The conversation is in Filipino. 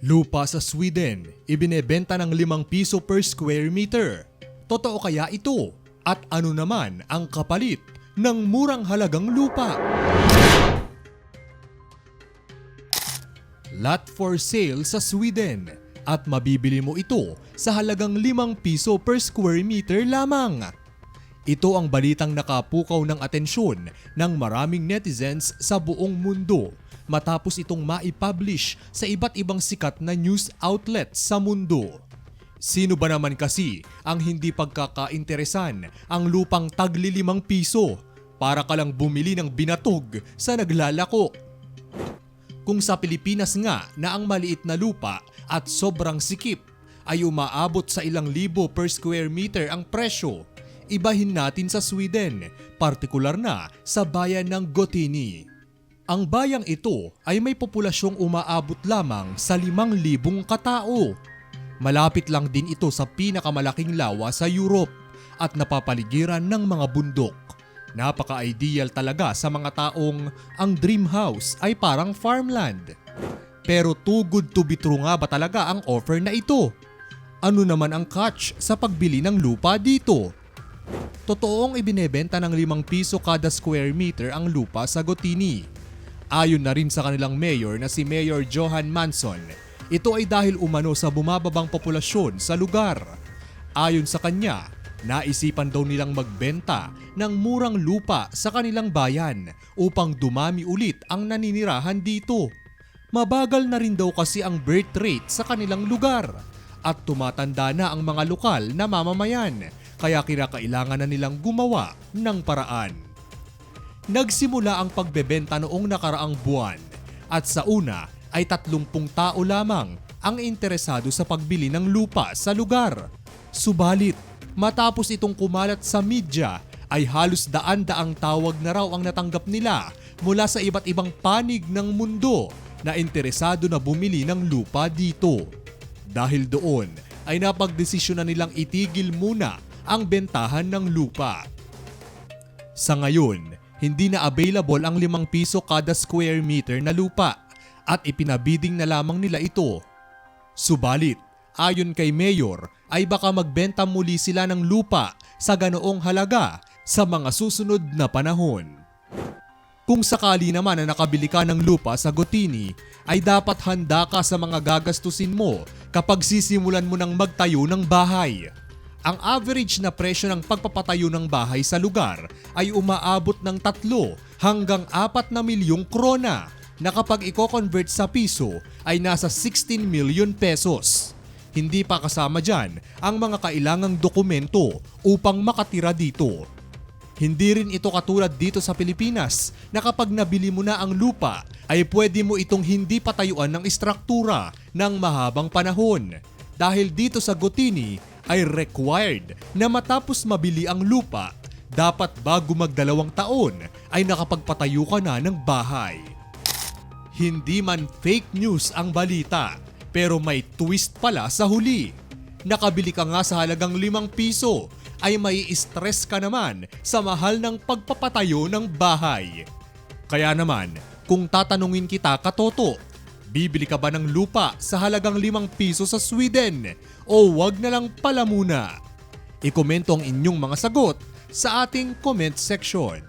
Lupa sa Sweden, ibinebenta ng 5 piso per square meter. Totoo kaya ito? At ano naman ang kapalit ng murang halagang lupa? Lot for sale sa Sweden at mabibili mo ito sa halagang 5 piso per square meter lamang. Ito ang balitang nakapukaw ng atensyon ng maraming netizens sa buong mundo matapos itong maipublish sa iba't ibang sikat na news outlet sa mundo. Sino ba naman kasi ang hindi pagkakainteresan ang lupang tagli 5 piso para ka lang bumili ng binatog sa naglalako? Kung sa Pilipinas nga na ang maliit na lupa at sobrang sikip ay umaabot sa ilang libo per square meter ang presyo, ibahin natin sa Sweden, partikular na sa bayan ng Gotini. Ang bayang ito ay may populasyong umaabot lamang sa 5,000 katao. Malapit lang din ito sa pinakamalaking lawa sa Europe at napapaligiran ng mga bundok. Napaka-ideal talaga sa mga taong ang dream house ay parang farmland. Pero too good to be true nga ba talaga ang offer na ito? Ano naman ang catch sa pagbili ng lupa dito? Totoong ibinebenta ng 5 piso kada square meter ang lupa sa Gotini. Ayon na rin sa kanilang mayor na si Mayor Johan Manson, ito ay dahil umano sa bumababang populasyon sa lugar. Ayon sa kanya, naisipan daw nilang magbenta ng murang lupa sa kanilang bayan upang dumami ulit ang naninirahan dito. Mabagal na rin daw kasi ang birth rate sa kanilang lugar at tumatanda na ang mga lokal na mamamayan kaya kinakailangan na nilang gumawa ng paraan. Nagsimula ang pagbebenta noong nakaraang buwan at sa una ay 30 tao lamang ang interesado sa pagbili ng lupa sa lugar. Subalit, matapos itong kumalat sa media ay halos daan-daang tawag na raw ang natanggap nila mula sa iba't ibang panig ng mundo na interesado na bumili ng lupa dito. Dahil doon ay napagdesisyon na nilang itigil muna ang bentahan ng lupa. Sa ngayon, hindi na available ang 5 piso kada square meter na lupa at ipinabiding na lamang nila ito. Subalit, ayon kay Mayor ay baka magbenta muli sila ng lupa sa ganoong halaga sa mga susunod na panahon. Kung sakali naman na nakabili ka ng lupa sa Gotini, ay dapat handa ka sa mga gagastusin mo kapag sisimulan mo ng magtayo ng bahay. Ang average na presyo ng pagpapatayo ng bahay sa lugar ay umaabot ng 3 hanggang 4 na milyong krona na kapag i-convert sa piso ay nasa 16 million pesos. Hindi pa kasama dyan ang mga kailangang dokumento upang makatira dito. Hindi rin ito katulad dito sa Pilipinas na kapag nabili mo na ang lupa ay pwede mo itong hindi patayuan ng istruktura ng mahabang panahon. Dahil dito sa Gotini ay required na matapos mabili ang lupa, dapat bago mag2 taon ay nakapagpatayo ka na ng bahay. Hindi man fake news ang balita, pero may twist pala sa huli. Nakabili ka nga sa halagang 5 piso, ay may stress ka naman sa mahal ng pagpapatayo ng bahay. Kaya naman, kung tatanungin kita katoto, bibili ka ba ng lupa sa halagang 5 piso sa Sweden o wag na lang pala muna? I-komento ang inyong mga sagot sa ating comment section.